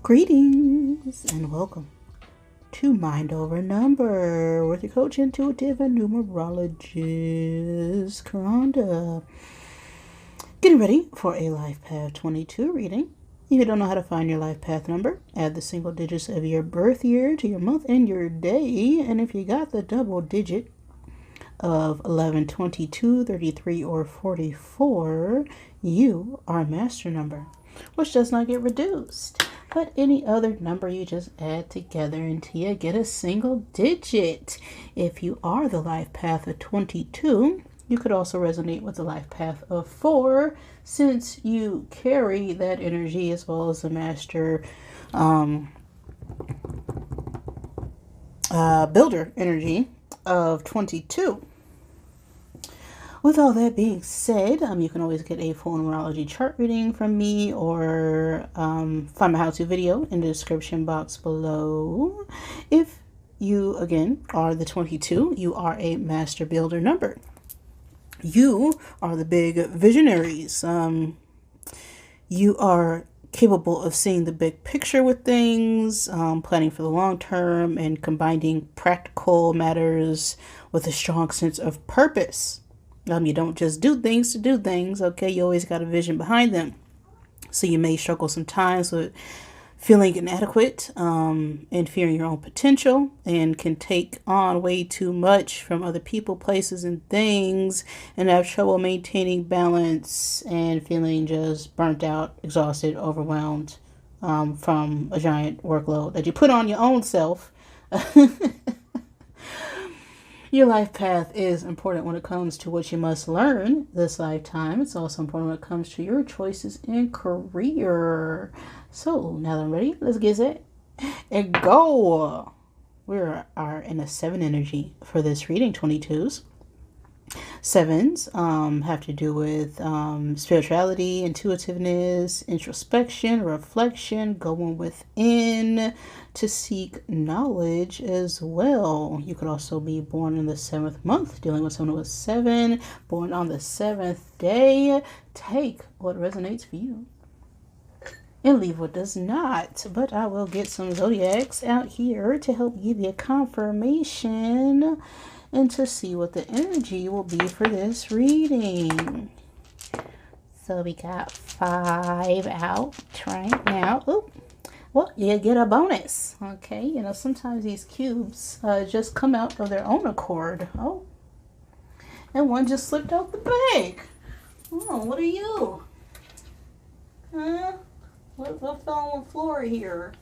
Greetings and welcome to Mind Over Number with your coach, intuitive, and numerologist, Karanda. Getting ready for a Life Path 22 reading. If you don't know how to find your life path number, add the single digits of your birth year to your month and your day. And if you got the double digit of 11, 22, 33, or 44, you are a master number, which does not get reduced. But any other number you just add together until you get a single digit. If you are the life path of 22, you could also resonate with the life path of 4, since you carry that energy as well as the master builder energy of 22. With all that being said, you can always get a full numerology chart reading from me or find my how-to video in the description box below. If you, again, are the 22, you are a master builder number. You are the big visionaries. You are capable of seeing the big picture with things, planning for the long term, and combining practical matters with a strong sense of purpose. You don't just do things to do things, okay? You always got a vision behind them. So you may struggle sometimes with feeling inadequate and fearing your own potential, and can take on way too much from other people, places, and things, and have trouble maintaining balance and feeling just burnt out, exhausted, overwhelmed from a giant workload that you put on your own self. Your life path is important when it comes to what you must learn this lifetime. It's also important when it comes to your choices in career. So now that I'm ready, let's get it and go. We are in a 7 energy for this reading, 22s. 7s have to do with spirituality, intuitiveness, introspection, reflection, going within to seek knowledge as well. You could also be born in the 7th month, dealing with someone who was 7, born on the 7th day. Take what resonates for you and leave what does not. But I will get some zodiacs out here to help give you a confirmation and to see what the energy will be for this reading. So we got 5 out right now. Oop. Well, you get a bonus. Okay, you know, sometimes these cubes just come out of their own accord. Oh, and one just slipped out the bag. Oh, what are you? Huh? What fell on the floor here?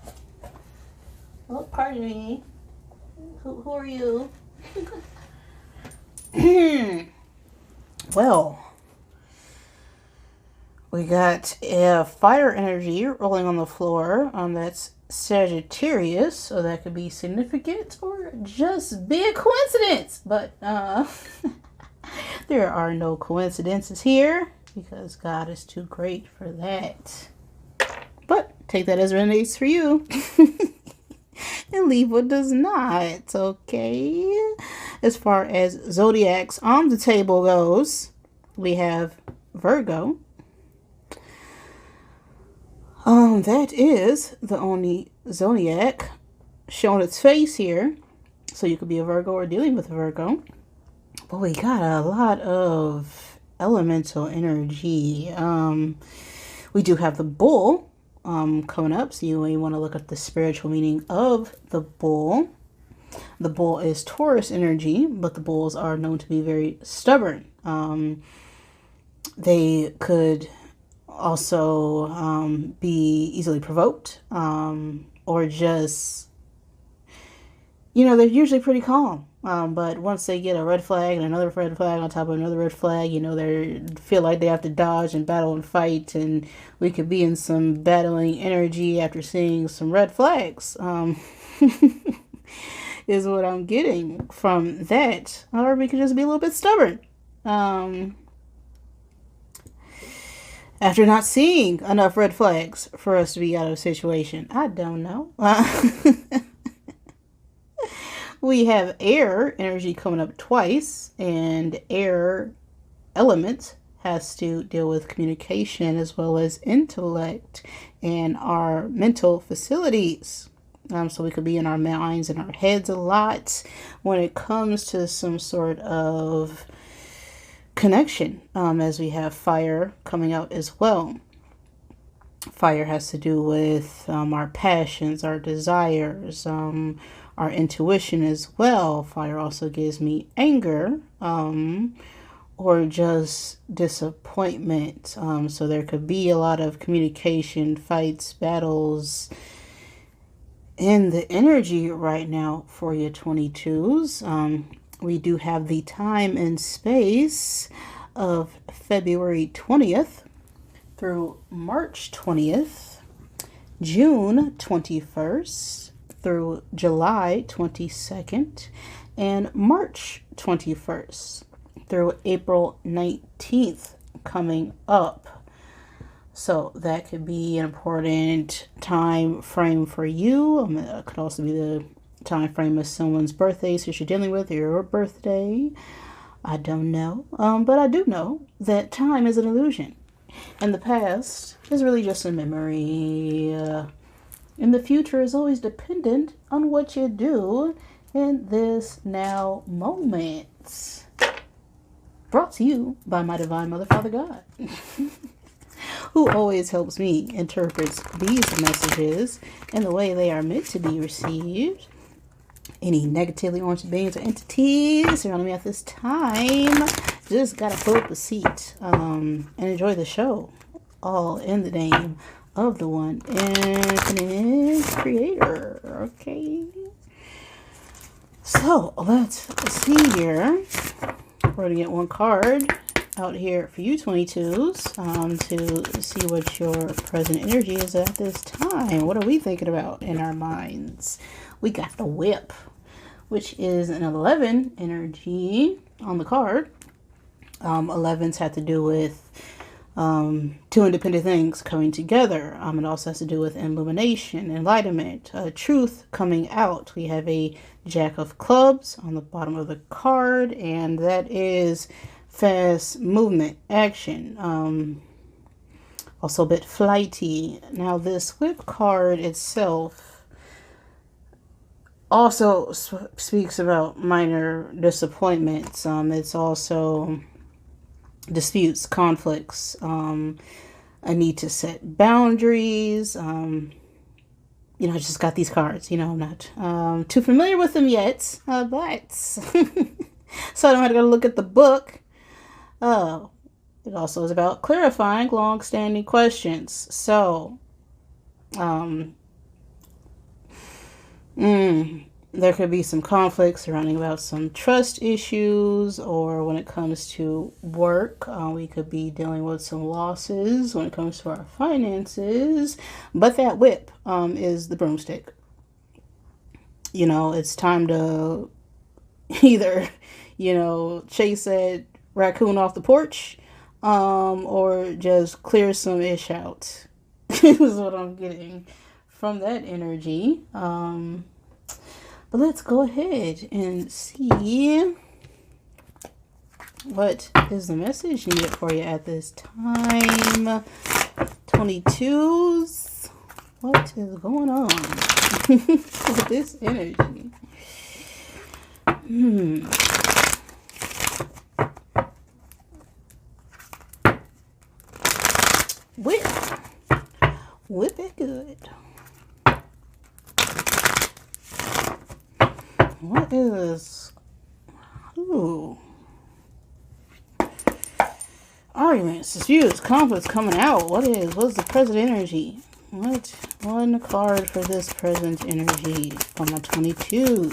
Oh, pardon me. Who are you? Well, we got a fire energy rolling on the floor. That's Sagittarius, so that could be significant or just be a coincidence. But there are no coincidences here because God is too great for that. But take that as resonates for you. And leave what does not, okay? As far as zodiacs on the table goes, we have Virgo. That is the only zodiac showing its face here. So you could be a Virgo or dealing with a Virgo. But we got a lot of elemental energy. We do have the bull coming up, so you may want to look at the spiritual meaning of the bull. The bull is Taurus energy, but the bulls are known to be very stubborn. They could also be easily provoked, or just, you know, they're usually pretty calm. But once they get a red flag and another red flag on top of another red flag, you know, they feel like they have to dodge and battle and fight. And we could be in some battling energy after seeing some red flags, is what I'm getting from that. Or we could just be a little bit stubborn after not seeing enough red flags for us to be out of a situation. I don't know. We have air energy coming up twice, and air element has to deal with communication as well as intellect and our mental facilities. So we could be in our minds and our heads a lot when it comes to some sort of connection, as we have fire coming out as well. Fire has to do with our passions, our desires, our intuition as well. Fire also gives me anger, or just disappointment. So there could be a lot of communication, fights, battles in the energy right now for your 22s. We do have the time and space of February 20th through March 20th, June 21st through July 22nd, and March 21st through April 19th coming up. So that could be an important time frame for you. It could also be the time frame of someone's birthday, so you're dealing with your birthday. I don't know, but I do know that time is an illusion, and the past is really just a memory. And the future is always dependent on what you do in this now moment. Brought to you by my divine mother, Father God, who always helps me interpret these messages in the way they are meant to be received. Any negatively oriented beings or entities surrounding me at this time, just gotta pull up a seat and enjoy the show, all in the name of the one infinite creator. Okay, so let's see here. We're gonna get one card out here for you 22s to see what your present energy is at this time. What are we thinking about in our minds? We got the whip, which is an 11 energy on the card. 11s have to do with two independent things coming together. It also has to do with illumination, enlightenment, truth coming out. We have a Jack of Clubs on the bottom of the card, and that is fast movement, action. Also a bit flighty. Now this whip card itself also speaks about minor disappointments. It's also disputes, conflicts, a need to set boundaries. I just got these cards. I'm not too familiar with them yet, but so I don't have to go look at the book. It also is about clarifying long-standing questions. So, there could be some conflicts surrounding about some trust issues, or when it comes to work, we could be dealing with some losses when it comes to our finances. But that whip is the broomstick. It's time to either, chase that raccoon off the porch, or just clear some ish out. Is what I'm getting from that energy. But let's go ahead and see what is the message needed for you at this time. 22s, what is going on with this energy? Whip it good. What is this? Ooh. Arguments, disputes, conflicts coming out. What's the present energy? What? One card for this present energy on my 22s.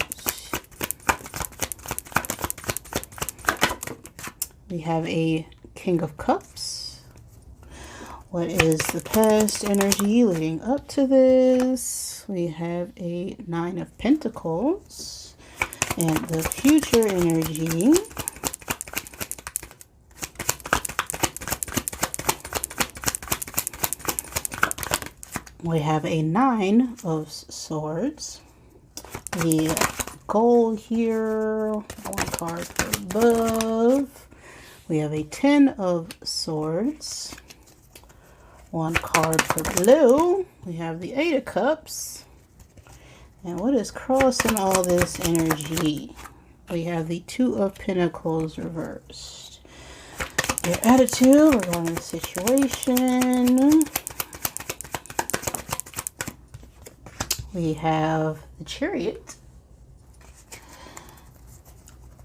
We have a King of Cups. What is the past energy leading up to this? We have a Nine of Pentacles. And the future energy. We have a Nine of Swords. The goal here, one card for above. We have a 10 of Swords. One card for blue. We have the 8 of Cups. And what is crossing all this energy? We have the 2 of Pentacles reversed. Your attitude regarding the situation. We have the Chariot.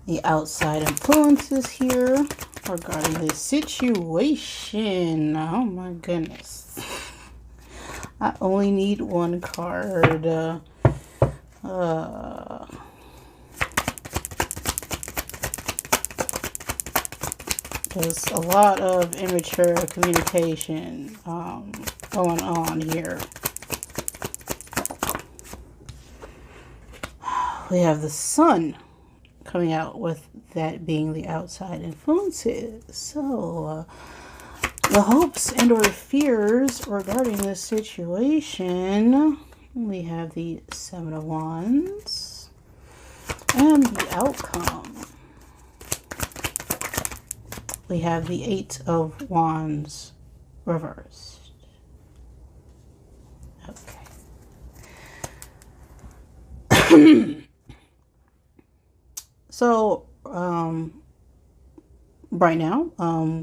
The outside influences here regarding this situation. Oh my goodness. I only need one card. There's a lot of immature communication going on here. We have the Sun coming out, with that being the outside influences. So the hopes and or fears regarding this situation. We have the 7 of Wands and the outcome. We have the 8 of Wands reversed. Okay. So, right now,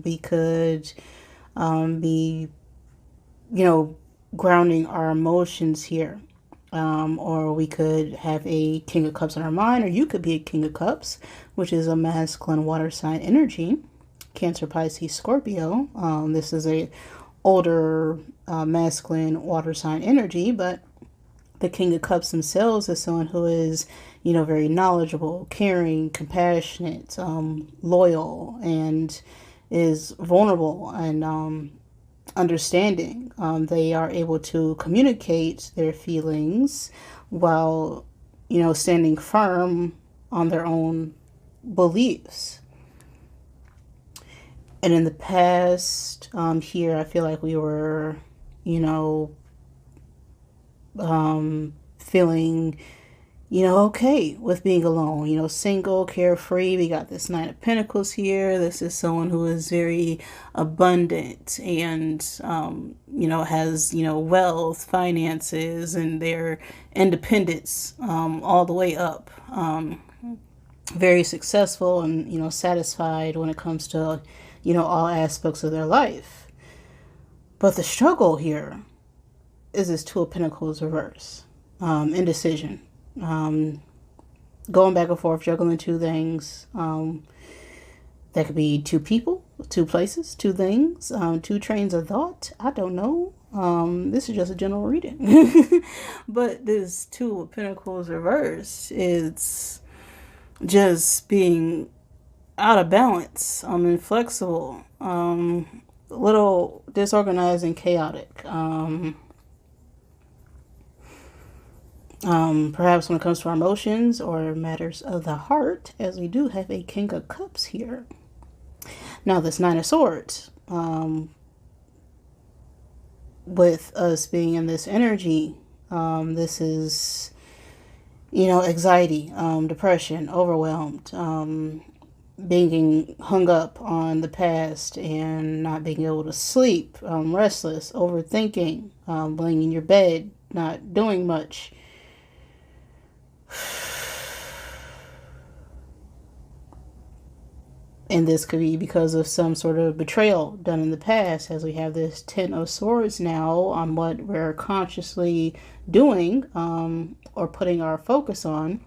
we could be, grounding our emotions here. Or we could have a King of Cups in our mind, or you could be a King of Cups, which is a masculine water sign energy. Cancer, Pisces, Scorpio. This is a older masculine water sign energy, but the King of Cups themselves is someone who is, very knowledgeable, caring, compassionate, loyal, and is vulnerable and understanding. They are able to communicate their feelings while, standing firm on their own beliefs. And in the past, here, I feel like we were, feeling, okay with being alone, single, carefree. We got this 9 of Pentacles here. This is someone who is very abundant and, has, wealth, finances, and their independence all the way up. Very successful and, satisfied when it comes to, all aspects of their life. But the struggle here is this 2 of Pentacles reverse. Indecision. Going back and forth, juggling 2 things. That could be 2 people, 2 places, 2 things, 2 trains of thought. I don't know. This is just a general reading. But this 2 of Pentacles reverse is just being out of balance, inflexible, a little disorganized and chaotic. Perhaps when it comes to our emotions or matters of the heart, as we do have a King of Cups here. Now this 9 of Swords, with us being in this energy, this is, anxiety, depression, overwhelmed, being hung up on the past and not being able to sleep, restless, overthinking, laying in your bed, not doing much. And this could be because of some sort of betrayal done in the past, as we have this 10 of Swords now on what we're consciously doing or putting our focus on.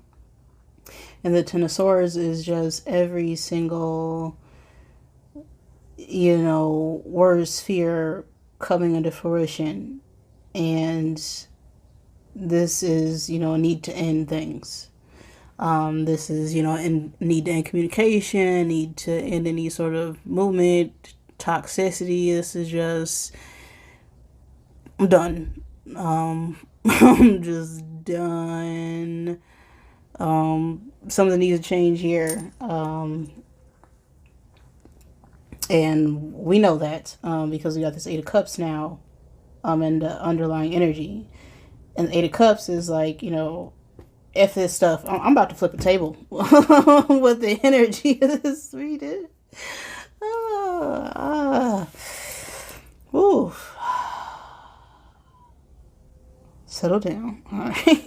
And the 10 of Swords is just every single, worst fear coming into fruition. And this is, a need to end things. This is, need to end communication, need to end any sort of movement, toxicity. This is just, I'm done. I'm just done. Something needs to change here. And we know that because we got this 8 of Cups now and the underlying energy. And the 8 of Cups is like, F this stuff. I'm about to flip a table with the energy of this reading. Ooh. Settle down. All right.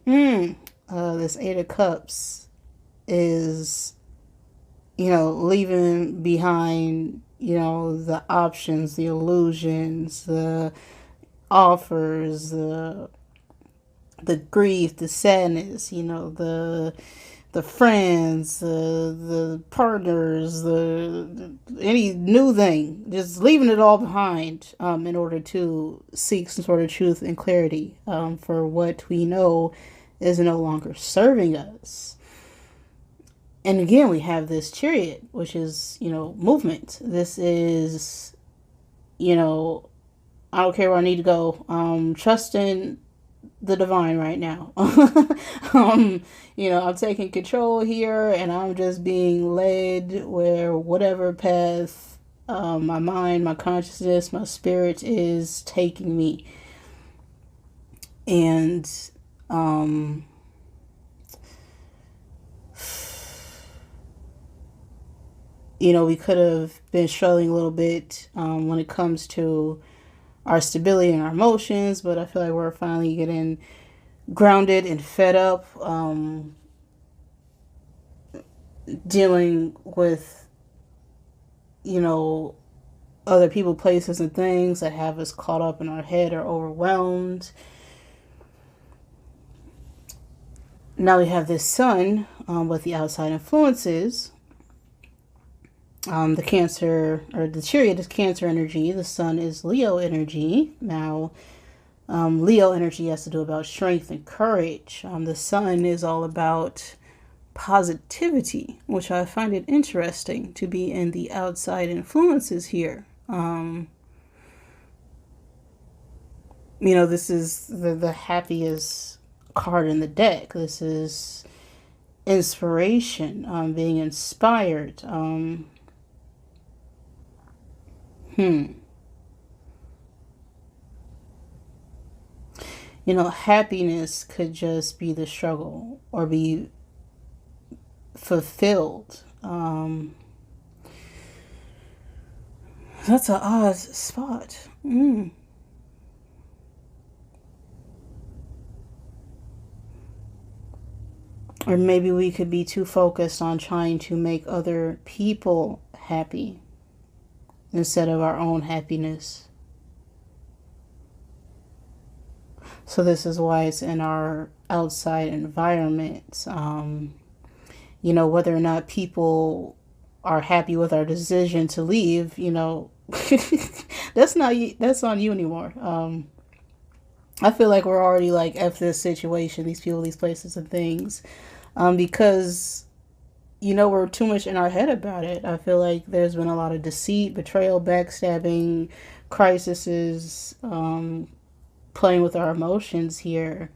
This Eight of Cups is, leaving behind, the options, the illusions, the offers, the grief, the sadness, the friends, the partners, the any new thing, just leaving it all behind, in order to seek some sort of truth and clarity, for what we know is no longer serving us. And again, we have this chariot, which is, movement. This is, I don't care where I need to go. Trusting the divine right now. I'm taking control here, and I'm just being led where whatever path my mind, my consciousness, my spirit is taking me. And we could have been struggling a little bit when it comes to our stability and our emotions, but I feel like we're finally getting grounded and fed up, dealing with, other people, places, and things that have us caught up in our head or overwhelmed. Now we have this sun with the outside influences. The Cancer, or the chariot is Cancer energy. The sun is Leo energy. Now, Leo energy has to do about strength and courage. The sun is all about positivity, which I find it interesting to be in the outside influences here. This is the happiest card in the deck. This is inspiration, being inspired. Happiness could just be the struggle or be fulfilled. That's an odd spot. Or maybe we could be too focused on trying to make other people happy instead of our own happiness. So this is why it's in our outside environment. Whether or not people are happy with our decision to leave, that's on you anymore. I feel like we're already like F this situation, these people, these places and things, because we're too much in our head about it. I feel like there's been a lot of deceit, betrayal, backstabbing, crises, playing with our emotions here.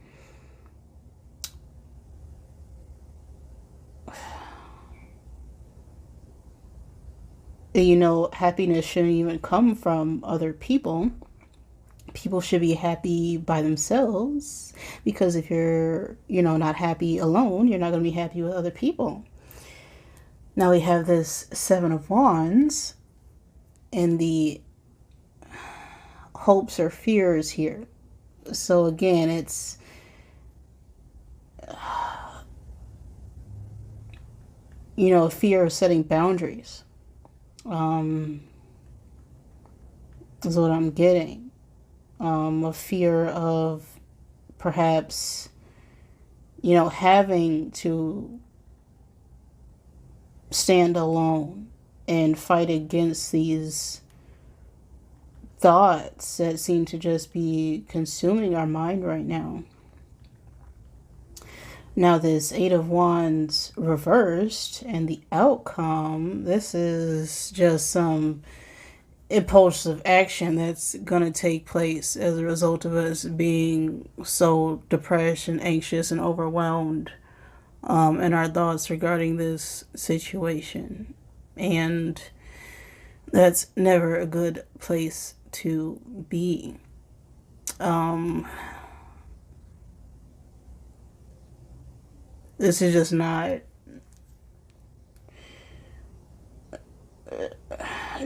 Happiness shouldn't even come from other people. People should be happy by themselves, because if you're, not happy alone, you're not going to be happy with other people. Now we have this Seven of Wands and the hopes or fears here. So again, it's fear of setting boundaries, is what I'm getting. A fear of perhaps, having to stand alone and fight against these thoughts that seem to just be consuming our mind right now. Now this Eight of Wands reversed, and the outcome, this is just some impulsive action that's going to take place as a result of us being so depressed and anxious and overwhelmed in our thoughts regarding this situation. And that's never a good place to be. This is just not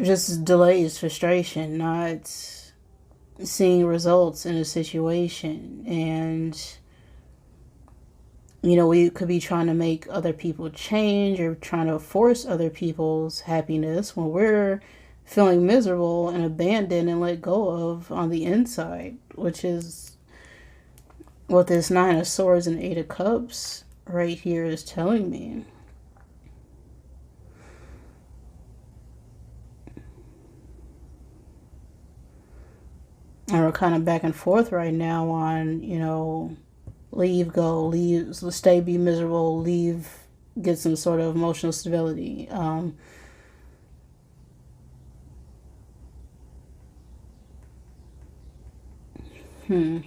just delays, frustration, not seeing results in a situation. And, you know, we could be trying to make other people change or trying to force other people's happiness when we're feeling miserable and abandoned and let go of on the inside, which is what this Nine of Swords and Eight of Cups right here is telling me. And we're kind of back and forth right now on, you know, leave, go, leave, stay, be miserable, leave, get some sort of emotional stability. Which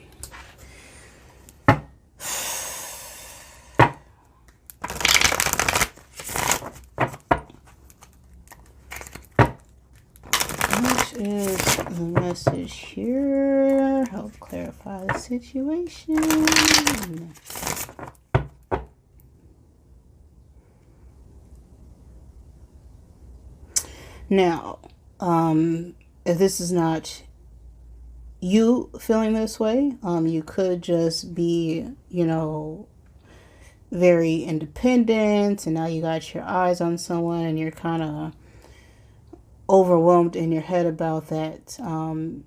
is the message here? Help clarify the situation. Now, if this is not you feeling this way, you could just be, you know, very independent, and now you got your eyes on someone and you're kind of overwhelmed in your head about that, and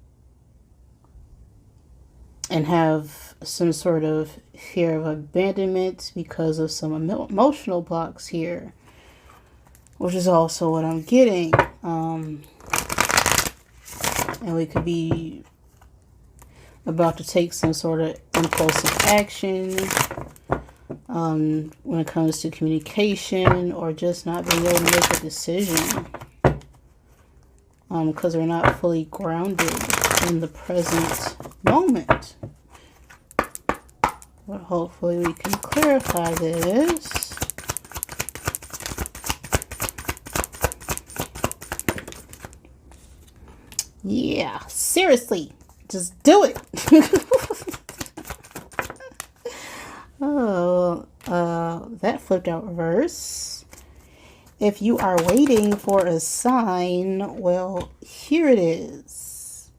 have some sort of fear of abandonment because of some emotional blocks here, which is also what I'm getting. And we could be about to take some sort of impulsive action when it comes to communication, or just not being able to make a decision because we're not fully grounded in the present moment. But hopefully we can clarify this. Yeah, seriously, just do it. Oh, that flipped out reverse. If you are waiting for a sign, well, here it is.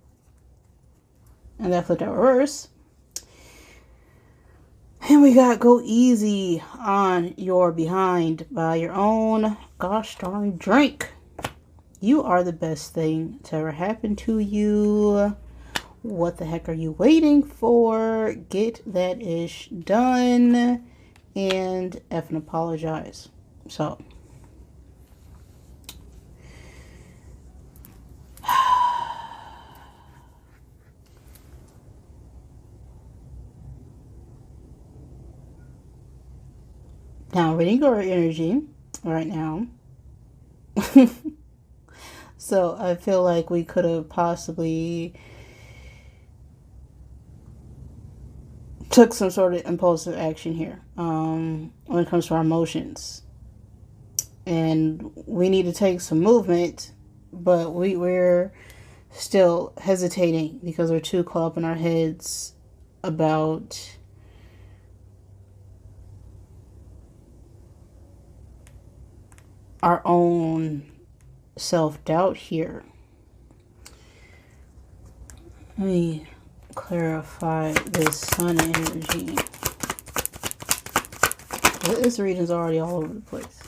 And that flipped out reverse. And we got go easy on your behind by your own gosh darn drink. You are the best thing to ever happen to you. What the heck are you waiting for? Get that ish done and effing apologize. So, now reading your energy right now. So I feel like we could have possibly took some sort of impulsive action here when it comes to our emotions. And we need to take some movement, but we're still hesitating because we're too caught up in our heads about our own self-doubt here. Let me clarify this sun energy. This reading's already all over the place.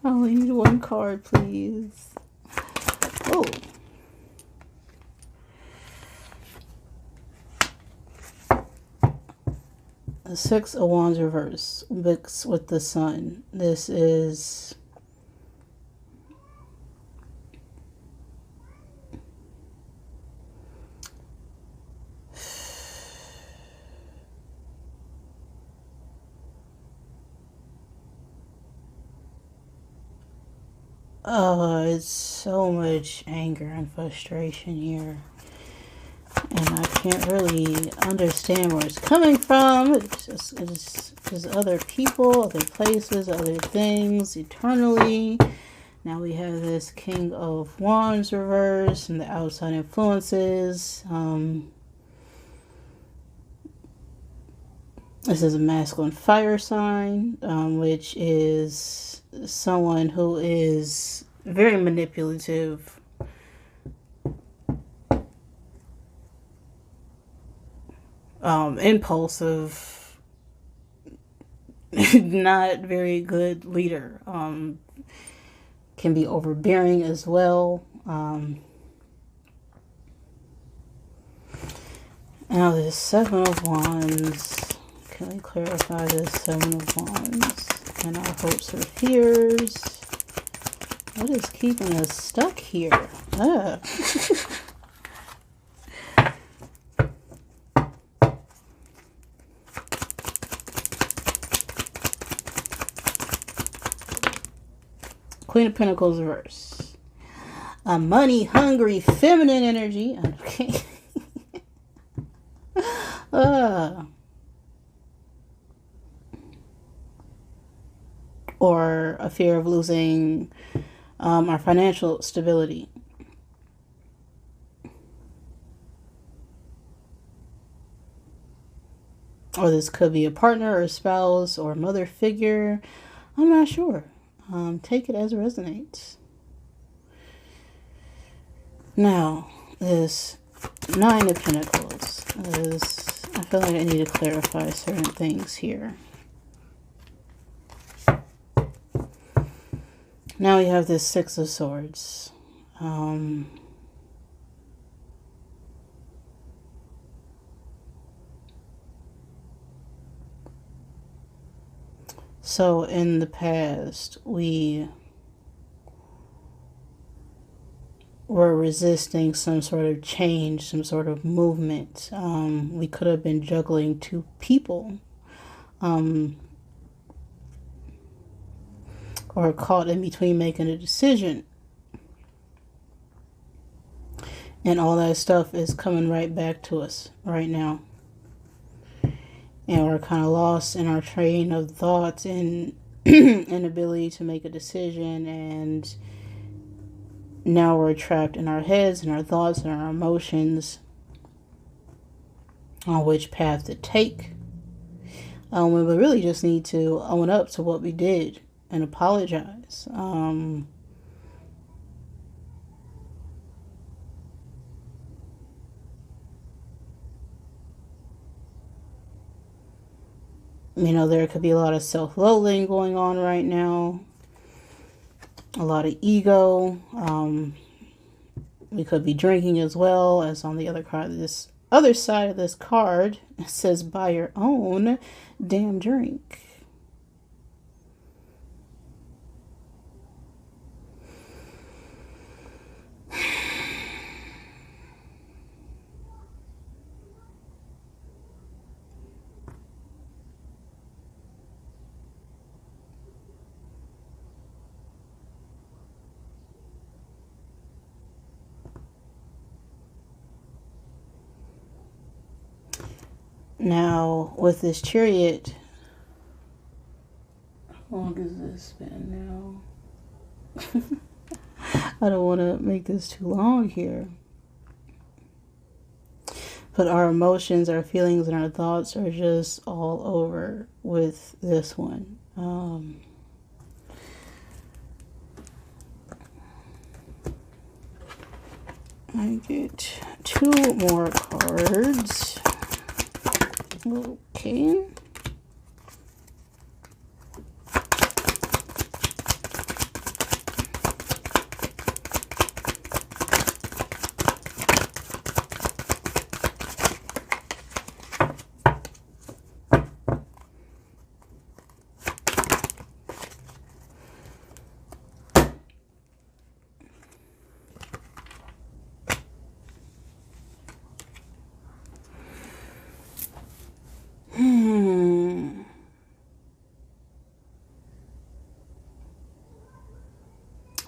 I only need one card, please. Oh. The Six of Wands reverse mixed with the sun. This is it's so much anger and frustration here. And I can't really understand where it's coming from. It's just other people, other places, other things, eternally. Now we have this King of Wands reverse and the outside influences. This is a masculine fire sign, which is someone who is very manipulative, impulsive, not very good leader. Can be overbearing as well. Now this Seven of Wands. Can we clarify this Seven of Wands and our hopes or fears? What is keeping us stuck here? Queen of Pentacles reverse. A money hungry feminine energy. Okay. Or a fear of losing our financial stability. Or this could be a partner or a spouse or mother figure. I'm not sure. Take it as it resonates. Now, this Nine of Pentacles is, I feel like I need to clarify certain things here. Now we have this Six of Swords. So in the past, we were resisting some sort of change, some sort of movement. We could have been juggling two people. Or caught in between making a decision. And all that stuff is coming right back to us right now. And we're kind of lost in our train of thoughts and inability to make a decision. And now we're trapped in our heads and our thoughts and our emotions on which path to take. We really just need to own up to what we did and apologize. You know, there could be a lot of self-loathing going on right now. A lot of ego. We could be drinking as well, as on the other card. This other side of this card, it says, buy your own damn drink. Now, with this Chariot, how long has this been now? I don't want to make this too long here. But our emotions, our feelings, and our thoughts are just all over with this one. I get two more cards. Okay.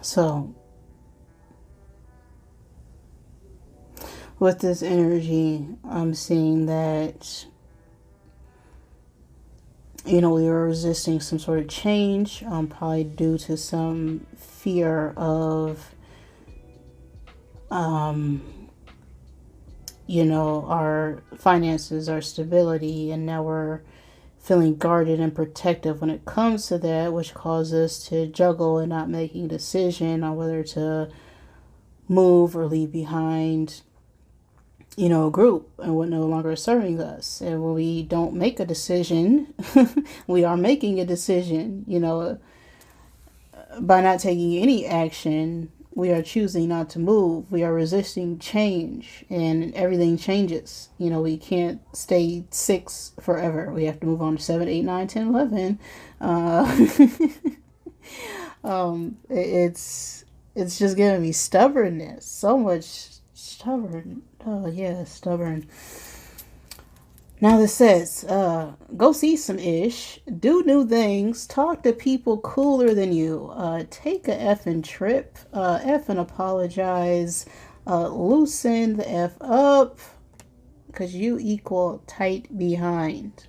So, with this energy, I'm seeing that, you know, we were resisting some sort of change, probably due to some fear of, you know, our finances, our stability, and now we're feeling guarded and protective when it comes to that, which causes us to juggle and not making a decision on whether to move or leave behind, a group and what no longer is serving us. And when we don't make a decision, we are making a decision, by not taking any action. We are choosing not to move. We are resisting change, and everything changes. We can't stay 6 forever. We have to move on to 7, 8, 9, 10, 11. It's just giving me stubbornness. So much stubborn. Oh yeah, stubborn. Now this says, go see some ish, do new things, talk to people cooler than you, take a effing trip, effing apologize, loosen the F up, because you equal tight behind.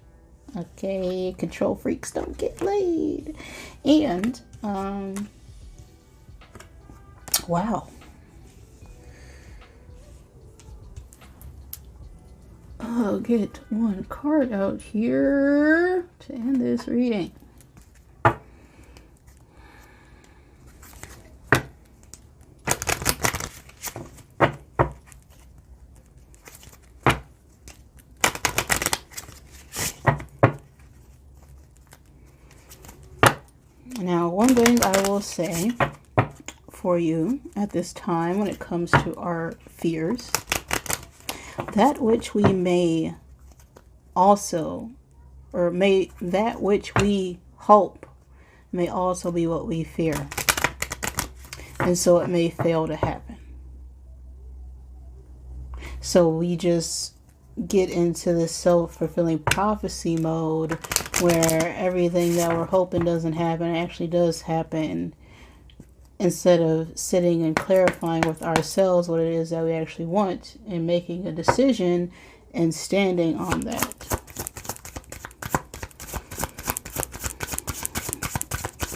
Okay, control freaks don't get laid. And, wow. I'll get one card out here to end this reading. Now, one thing I will say for you at this time when it comes to our fears, that which we may also, or may that which we hope may also be what we fear. And so it may fail to happen. So we just get into the self-fulfilling prophecy mode where everything that we're hoping doesn't happen actually does happen, instead of sitting and clarifying with ourselves what it is that we actually want and making a decision and standing on that.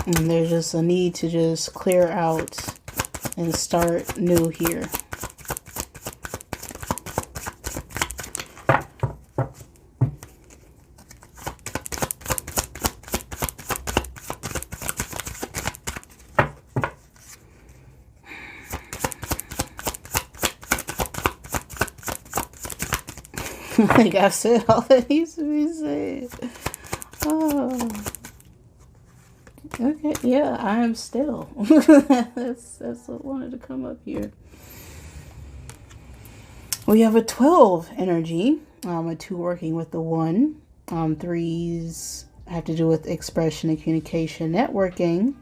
And there's just a need to just clear out and start new here. I think I've said all that needs to be said. Oh. Okay, yeah, I am still. That's what wanted to come up here. We have a 12 energy. A 2 working with the 1. 3s have to do with expression and communication, networking.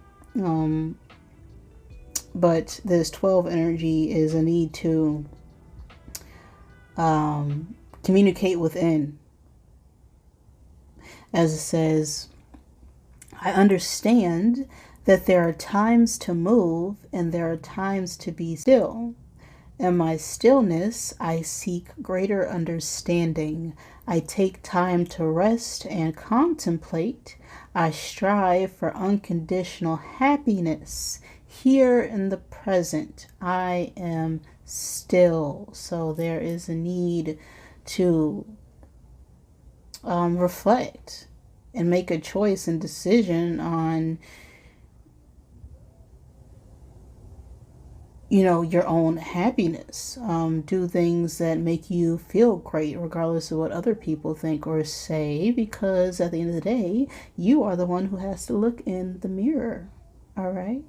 But this 12 energy is a need to communicate within. As it says, I understand that there are times to move and there are times to be still. In my stillness, I seek greater understanding. I take time to rest and contemplate. I strive for unconditional happiness. Here in the present, I am still. So there is a need to reflect and make a choice and decision on, your own happiness. Do things that make you feel great, regardless of what other people think or say, because at the end of the day, you are the one who has to look in the mirror. All right.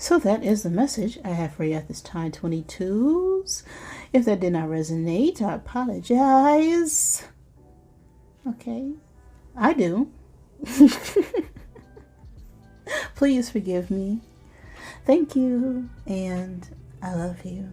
So that is the message I have for you at this time, 22s. If that did not resonate, I apologize. Okay, I do. Please forgive me. Thank you, and I love you.